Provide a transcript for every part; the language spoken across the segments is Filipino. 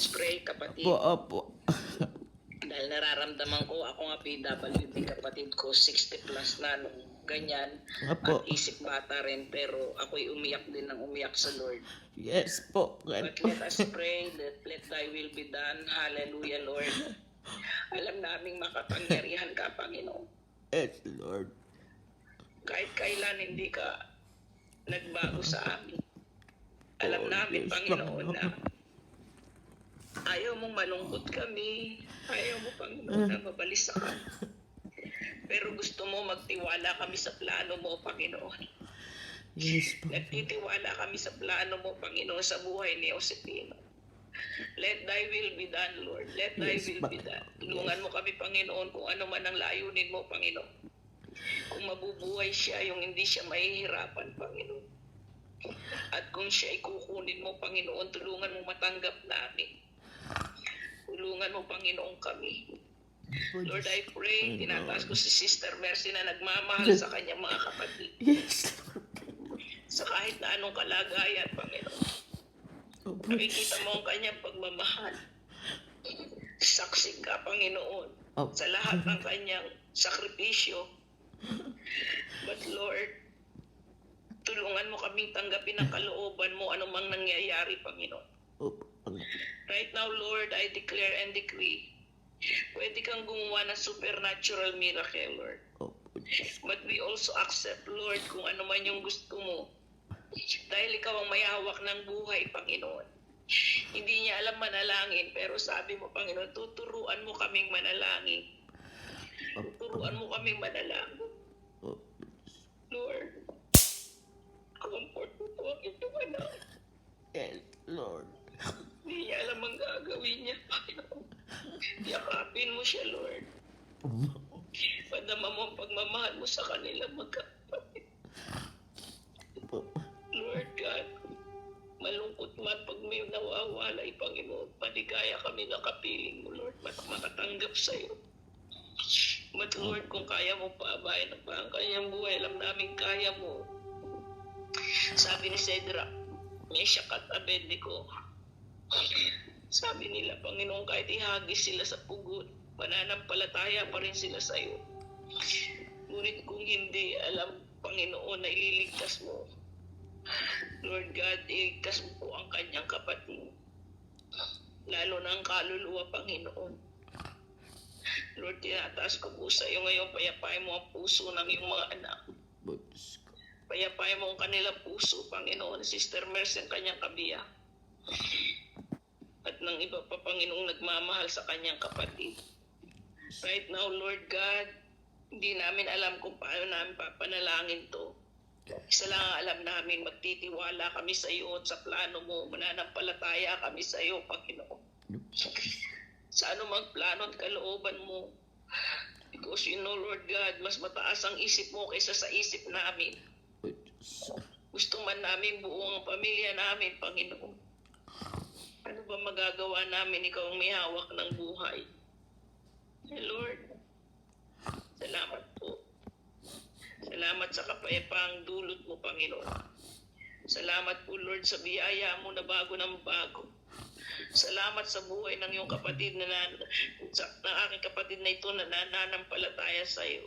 let's pray, kapatid. Opo. Dahil nararamdaman ko, ako nga PWD, kapatid ko, 60 plus na nung ganyan. Opo. At isip bata rin, pero ako'y umiyak din ng umiyak sa Lord. Yes po. But let us pray that let thy will be done. Hallelujah, Lord. Alam naming makapangyarihan ka, Panginoon. Yes, Lord. Kahit kailan hindi ka nagbago sa amin. Alam namin, yes, Panginoon, na ayaw mong malungkot kami. Ayaw mo, Panginoon, na mabalisa ka. Pero gusto mo magtiwala kami sa plano mo, Panginoon. Yes po. Nagtitiwala kami sa plano mo, Panginoon, sa buhay ni Josepino. Let thy will be done, Lord. Let thy Yes, will be done. Tulungan mo kami, Panginoon, kung ano man ang layunin mo, Panginoon. Kung mabubuhay siya, yung hindi siya mahihirapan, Panginoon. At kung siya ay kukunin mo, Panginoon, tulungan mo matanggap namin. Tulungan mo, Panginoon, kami. Lord, I pray, tinataas ko si Sister Mercy na nagmamahal sa kanyang mga kapatid. Yes, Lord. Sa kahit na anong kalagayan, Panginoon. Opo. Nakikita mo ang kanyang pagmamahal. Saksi ka, Panginoon, Opo. sa lahat ng kanyang sakripisyo. But Lord, tulungan mo kaming tanggapin ang kalooban mo anumang nangyayari, Panginoon. Opo. Right now, Lord, I declare and decree, pwede kang gumawa ng supernatural miracle, Lord. Opo. But we also accept, Lord, kung ano man yung gusto mo. Dahil ikaw ang may hawak ng buhay, Panginoon. Hindi niya alam manalangin, pero sabi mo, Panginoon, tuturuan mo kaming manalangin. Tuturuan mo kaming manalangin. Lord, comfort mo po ang iyong anak. Yes, Lord. Hindi niya alam ang gagawin niya, Panginoon. Yakapin mo siya, Lord. Padama mo ang pagmamahal mo sa kanila magkapatid. Lord God, malungkot man pag may nawawalay, Panginoon, paligaya kami ng kapiling mo, Lord, makatanggap sa iyo. But Lord, kung kaya mo paabayan pa ang kanyang buhay, alam namin kaya mo. Sabi ni Cedra, Meshach at Abednego, sabi nila, Panginoon, kahit ihagis sila sa pugot, pananampalataya pa rin sila sa iyo. Ngunit kung hindi, alam, Panginoon, na ililigtas mo. Lord God, iligtas mo po ang kanyang kapatid. Lalo na ang kaluluwa, Panginoon. Lord, tinataas ko po sa iyo ngayon, payapain mo ang puso ng iyong mga anak. Payapain mo ang kanilang puso, Panginoon. Sister Mercy, ang kanyang kabiyak. At ng iba pa, Panginoong nagmamahal sa kanyang kapatid. Right now, Lord God, hindi namin alam kung paano namin papanalangin to. Isa lang ang alam namin, magtitiwala kami sa iyo at sa plano mo. Mananampalataya kami sa iyo, Panginoon. Sa anumang plano at kalooban mo. Because you know, Lord God, mas mataas ang isip mo kaysa sa isip namin. Gusto man namin buong ang pamilya namin, Panginoon. Ano ba magagawa namin? Ikaw ang may hawak ng buhay. Lord, salamat po. Salamat sa kapayapaang dulot mo, Panginoon. Salamat po, Lord, sa biyaya mo na bago ng bago. Salamat sa buhay ng iyong kapatid ng aking kapatid na ito na nananampalataya sa iyo.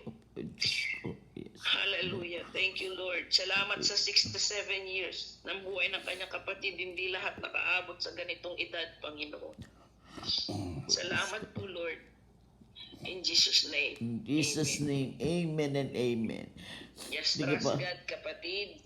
Hallelujah. Thank you, Lord. Salamat sa 67 years ng buhay ng kanyang kapatid. Hindi lahat nakaabot sa ganitong edad, Panginoon. Salamat po, Lord. In Jesus' name. In Jesus' name, amen and amen. Yes, Sige trust po. God, kapatid.